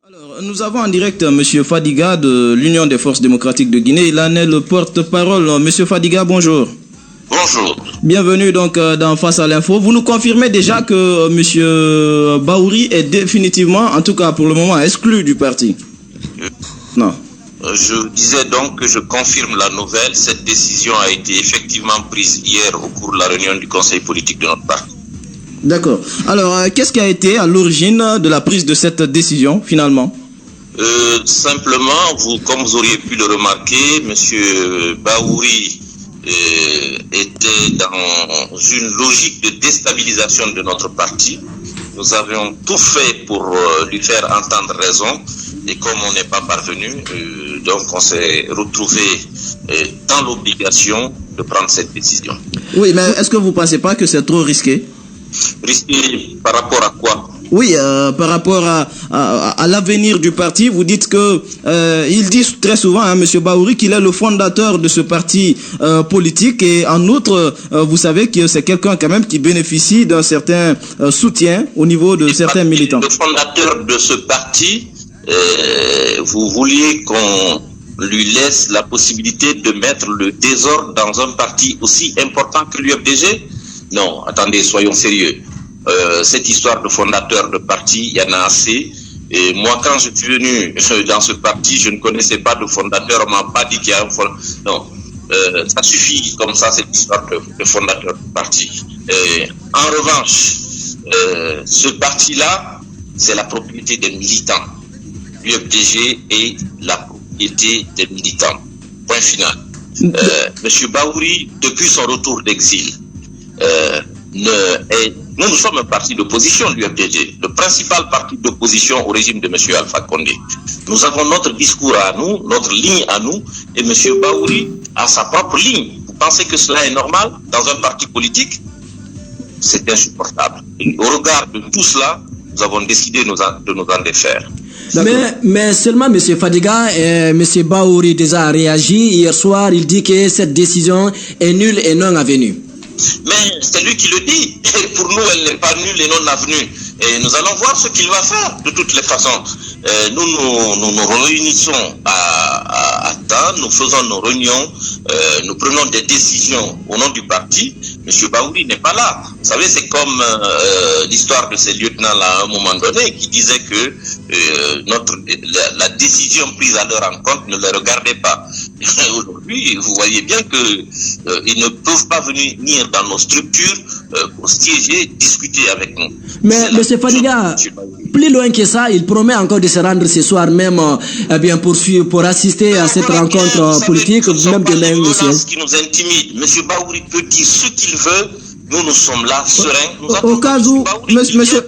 Alors, nous avons en direct M. Fadiga de l'Union des forces démocratiques de Guinée. Il en est le porte-parole. M. Fadiga, bonjour. Bonjour. Bienvenue donc dans Face à l'info. Vous nous confirmez déjà que M. Bahouri est définitivement, en tout cas pour le moment, exclu du parti? Non. Je disais donc que je confirme la nouvelle. Cette décision a été effectivement prise hier au cours de la réunion du conseil politique de notre parti. D'accord. Alors, qu'est-ce qui a été à l'origine de la prise de cette décision, finalement? Simplement, comme vous auriez pu le remarquer, M. Bahouri était dans une logique de déstabilisation de notre parti. Nous avions tout fait pour lui faire entendre raison. Et comme on n'est pas parvenu, donc on s'est retrouvé dans l'obligation de prendre cette décision. Oui, mais est-ce que vous ne pensez pas que c'est trop risqué? Risqué par rapport à quoi? Oui, par rapport à l'avenir du parti. Vous dites que il dit très souvent, M. Bahouri, qu'il est le fondateur de ce parti politique, et en outre, vous savez que c'est quelqu'un quand même qui bénéficie d'un certain soutien au niveau de certains militants. Le fondateur de ce parti, vous vouliez qu'on lui laisse la possibilité de mettre le désordre dans un parti aussi important que l'UFDG? Non, attendez, soyons sérieux. Cette histoire de fondateur de parti, il y en a assez. Et moi, quand je suis venu dans ce parti, je ne connaissais pas de fondateur, on m'a pas dit qu'il y a un fondateur. Non, ça suffit comme ça, cette histoire de fondateur de parti. En revanche, ce parti-là, c'est la propriété des militants. L'UFDG est la propriété des militants. Point final. Monsieur Bahouri, depuis son retour d'exil, nous sommes un parti d'opposition, l'UFDG, le principal parti d'opposition au régime de M. Alpha Condé. Nous avons notre discours à nous, notre ligne à nous, et M. Bahouri a sa propre ligne. Vous pensez que cela est normal dans un parti politique? C'est insupportable. Et au regard de tout cela, nous avons décidé de nous en défaire. Mais seulement M. Fadiga et M. Bahouri déjà a réagi. Hier soir, il dit que cette décision est nulle et non avenue. Mais c'est lui qui le dit. Et pour nous, elle n'est pas nulle et non avenue. Et nous allons voir ce qu'il va faire de toutes les façons. Nous nous réunissons à temps, nous faisons nos réunions, nous prenons des décisions au nom du parti. M. Bahouri n'est pas là. Vous savez, c'est comme l'histoire de ces lieutenants-là à un moment donné qui disaient que la décision prise à leur encontre ne les regardait pas. Aujourd'hui, vous voyez bien qu'ils ne peuvent pas venir dans nos structures pour siéger, discuter avec nous. Mais M. Fadiga, plus loin que ça, il promet encore de se rendre ce soir même pour assister à cette rencontre politique. Même de ce qui nous intimide. M. Bahouri peut dire ce qu'il veut. Nous sommes là, sereins. Au cas où,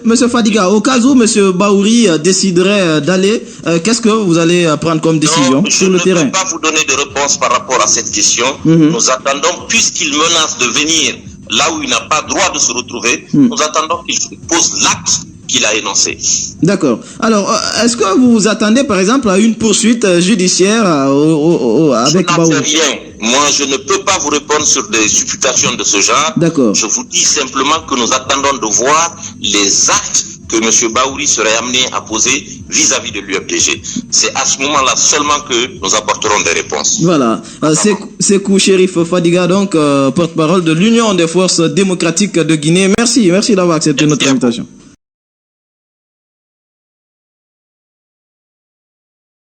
Monsieur Fadiga, au cas où M. Bahouri déciderait d'aller, qu'est-ce que vous allez prendre comme décision sur le terrain? Je ne peux pas vous donner de réponse par rapport à cette question. Nous attendons, puisqu'il menace de venir là où il n'a pas droit de se retrouver, nous attendons qu'il pose l'acte qu'il a énoncé. D'accord. Alors, est-ce que vous vous attendez, par exemple, à une poursuite judiciaire avec Bahouri? Je n'en sais rien. Moi, je ne peux pas vous répondre sur des supputations de ce genre. D'accord. Je vous dis simplement que nous attendons de voir les actes que M. Bahouri serait amené à poser vis-à-vis de l'UFDG. C'est à ce moment-là seulement que nous apporterons des réponses. Voilà. C'est Chérif Fadiga, donc porte-parole de l'Union des forces démocratiques de Guinée. Merci d'avoir accepté notre invitation.